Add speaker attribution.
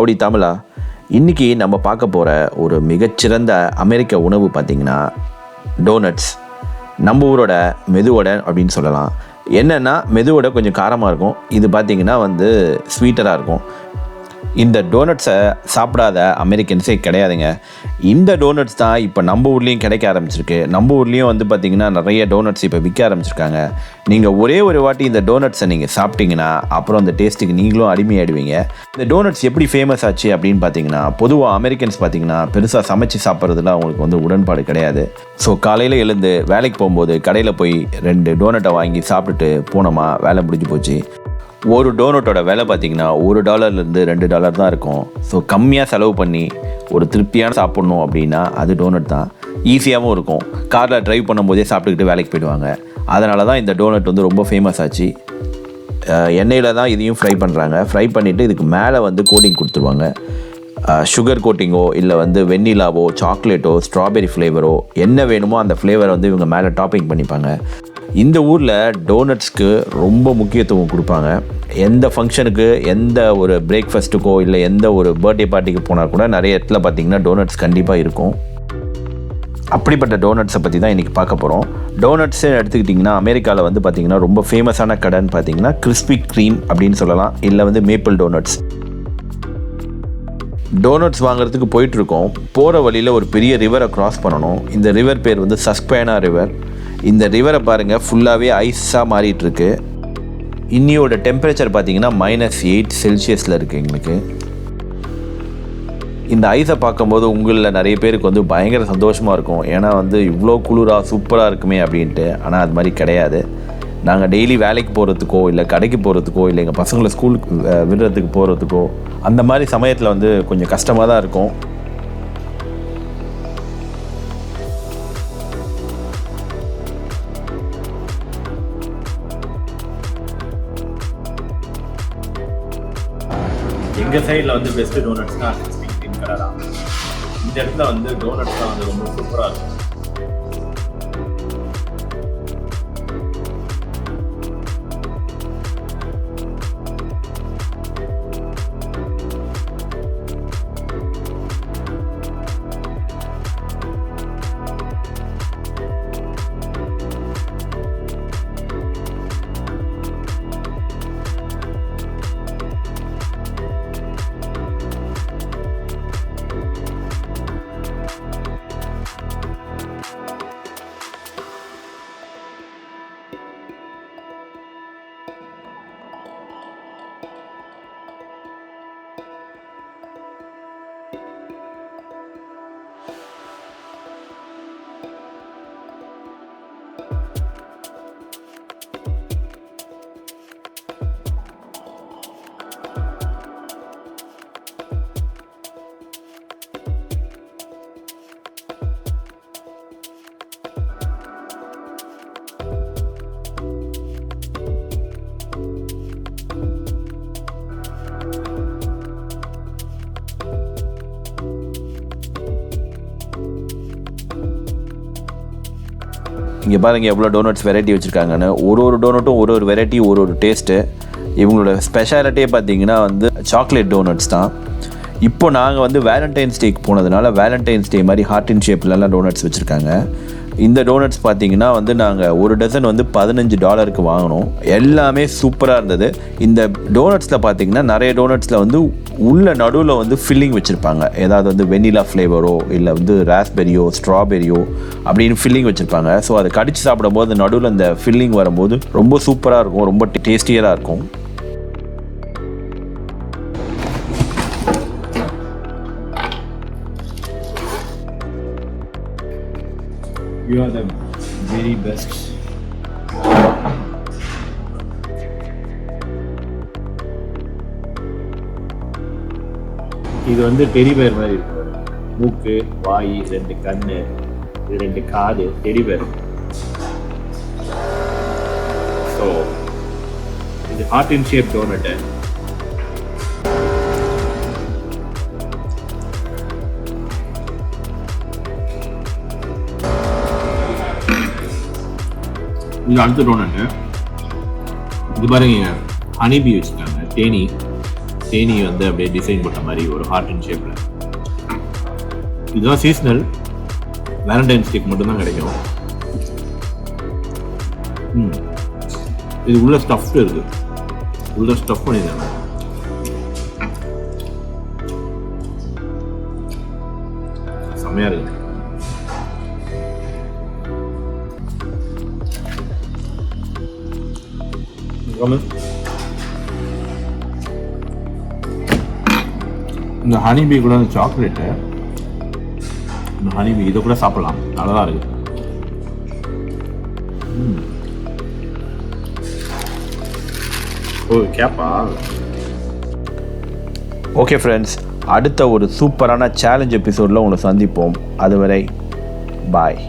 Speaker 1: Howdy தமிழா. இன்றைக்கி நம்ம பார்க்க போகிற ஒரு மிகச்சிறந்த அமெரிக்க உணவு பார்த்திங்கன்னா டோனட்ஸ். நம்ம ஊரோட மெதுவடை அப்படின்னு சொல்லலாம். என்னென்னா மெதுவடை கொஞ்சம் காரமாக இருக்கும், இது பார்த்திங்கன்னா ஸ்வீட்டராக இருக்கும். இந்த டோனட்ஸை சாப்பிடாத அமெரிக்கன்ஸே கிடையாதுங்க. இந்த டோனட்ஸ் தான் இப்போ நம்ம ஊர்லேயும் கிடைக்க ஆரம்பிச்சிருக்கு. நம்ம ஊர்லேயும் பார்த்திங்கன்னா நிறைய டோனட்ஸ் இப்போ விற்க ஆரம்பிச்சிருக்காங்க. நீங்கள் ஒரே ஒரு வாட்டி இந்த டோனட்ஸை நீங்கள் சாப்பிட்டீங்கன்னா அப்புறம் அந்த டேஸ்ட்டுக்கு நீங்களும் அடிமையாயிடுவீங்க. இந்த டோனட்ஸ் எப்படி ஃபேமஸ் ஆச்சு அப்படின்னு பார்த்தீங்கன்னா, பொதுவாக அமெரிக்கன்ஸ் பார்த்திங்கன்னா பெருசாக சமைச்சு சாப்பிட்றதுல அவங்களுக்கு உடன்பாடு கிடையாது. ஸோ காலையில் எழுந்து வேலைக்கு போகும்போது கடையில் போய் 2 டோனட்டை வாங்கி சாப்பிட்டுட்டு போனோமா, வேலை முடிஞ்சு போச்சு. ஒரு டோனட்டோட விலை பார்த்திங்கன்னா $1 $2 தான் இருக்கும். ஸோ கம்மியாக செலவு பண்ணி ஒரு திருப்தியான சாப்பிட்ணும் அப்படின்னா அது டோனட் தான். ஈஸியாகவும் இருக்கும். காரில் ட்ரைவ் பண்ணும்போதே சாப்பிட்டுக்கிட்டு வேலைக்கு போயிடுவாங்க. அதனால தான் இந்த டோனட் ரொம்ப ஃபேமஸ் ஆச்சு. எண்ணெயில் தான் இதையும் ஃப்ரை பண்ணுறாங்க. ஃப்ரை பண்ணிவிட்டு இதுக்கு மேலே கோட்டிங் கொடுத்துருவாங்க. சுகர் கோட்டிங்கோ இல்லை வெண்ணிலாவோ சாக்லேட்டோ ஸ்ட்ராபெரி ஃப்ளேவரோ என்ன வேணுமோ அந்த ஃப்ளேவரை இவங்க மேலே டாப்பிங் பண்ணிப்பாங்க. இந்த ஊரில் டோனட்ஸ்க்கு ரொம்ப முக்கியத்துவம் கொடுப்பாங்க. எந்த ஃபங்க்ஷனுக்கு, எந்த ஒரு பிரேக்ஃபாஸ்ட்டுக்கோ இல்லை எந்த ஒரு பர்த்டே பார்ட்டிக்கு போனால் கூட நிறைய இடத்துல பார்த்திங்கன்னா டோனட்ஸ் கண்டிப்பாக இருக்கும். அப்படிப்பட்ட டோனட்ஸை பற்றி தான் இன்றைக்கி பார்க்க போகிறோம். டோனட்ஸை எடுத்துக்கிட்டிங்கன்னா அமெரிக்காவில் பார்த்திங்கன்னா ரொம்ப ஃபேமஸான கடைன்னு பார்த்திங்கன்னா கிறிஸ்பி க்ரீம் அப்படின்னு சொல்லலாம், இல்லை மேப்பிள் டோனட்ஸ். டோனட்ஸ் வாங்குறதுக்கு போயிட்டுருக்கோம். போகிற வழியில் ஒரு பெரிய ரிவரை க்ராஸ் பண்ணணும். இந்த ரிவர் பேர் சஸ்குவேனா ரிவர். இந்த ரிவரை பாருங்கள், ஃபுல்லாகவே ஐஸாக மாறிட்டுருக்கு. இன்னியோட டெம்பரேச்சர் பார்த்திங்கன்னா -8 செல்சியஸில் இருக்குது எங்களுக்கு. இந்த ஐஸை பார்க்கும்போது உங்களில் நிறைய பேருக்கு பயங்கர சந்தோஷமாக இருக்கும். ஏன்னா இவ்வளோ குளிராக சூப்பராக இருக்குமே அப்படின்ட்டு. ஆனால் அது மாதிரி கிடையாது. நாங்கள் டெய்லி வேலைக்கு போகிறதுக்கோ இல்லை கடைக்கு போகிறதுக்கோ இல்லை எங்கள் பசங்களை ஸ்கூலுக்கு விடுறதுக்கு போகிறதுக்கோ அந்த மாதிரி சமயத்தில் கொஞ்சம் கஷ்டமாக தான் இருக்கும். எங்கள் சைடில் பெஸ்ட்டு டோனட்ஸ்னால் கிறிஸ்பி க்ரீம் கடை தான். இந்த இடத்துல டோனட்ஸ் தான் ரொம்ப சூப்பராக இருக்கும். இங்கே பாருங்கள் எவ்வளோ டோனட்ஸ் வெரைட்டி வச்சுருக்காங்கன்னு. ஒரு டோனட்டும் ஒரு வெரைட்டி, ஒரு டேஸ்ட்டு. இவங்களோட ஸ்பெஷாலிட்டியே பார்த்திங்கன்னா சாக்லேட் டோனட்ஸ் தான். இப்போ நாங்கள் வேலண்டைன்ஸ் டேக்கு போனதுனால வேலண்டைன்ஸ் டே மாதிரி ஹார்ட் இன் ஷேப்லலாம் டோனட்ஸ் வச்சுருக்காங்க. இந்த டோனட்ஸ் பார்த்திங்கன்னா நாங்கள் ஒரு டசன் $15 வாங்கினோம். எல்லாமே சூப்பராக இருந்தது. இந்த டோனட்ஸில் பார்த்திங்கன்னா நிறைய டோனட்ஸில் உள்ள நடுவில் ஃபில்லிங் வச்சுருப்பாங்க. ஏதாவது வெண்ணிலா ஃப்ளேவரோ இல்லை ராஸ்பெரியோ ஸ்ட்ராபெரியோ அப்படின்னு ஃபில்லிங் வச்சுருப்பாங்க. ஸோ அதை கடிச்சு சாப்பிடும்போது நடுவில் இந்த ஃபில்லிங் வரும்போது ரொம்ப சூப்பராக இருக்கும், ரொம்ப டேஸ்டியராக இருக்கும். You are the very best. இது டெடிபேர் மாதிரி இருக்கு. மூக்கு, வாய், 2 கண்ணு, 2 காது, டெடிபேர். ஸோ இது ஹார்ட் இன் ஷேப் டோனட்டு. இது அடுத்த டோனட்டு. இது பாருங்க, ஹனிபி வச்சுருக்காங்க, தேனி. தேனி வந்து அப்படியே டிசைன் போட்ட மாதிரி ஒரு ஹார்ட் அண்ட் ஷேப்பில். இதுதான் சீஸ்னல், வேலண்டைன்ஸ் கேக் மட்டும்தான் கிடைக்கும். இது உள்ள ஸ்டஃப்டு இருக்குது, உள்ள ஸ்டஃப் பண்ணியிருக்காங்க. செம்மையாக இருக்குது. இந்த ஹனிபீ கூட அந்த சாக்லேட்டு, இந்த ஹனிபீ இதை கூட சாப்பிடலாம், நல்லா தான் இருக்குது. ஓ கேப்பா. ஓகே ஃப்ரெண்ட்ஸ், அடுத்த ஒரு சூப்பரான சேலஞ்ச் எபிசோடில் உங்களை சந்திப்போம். அதுவரை பாய்.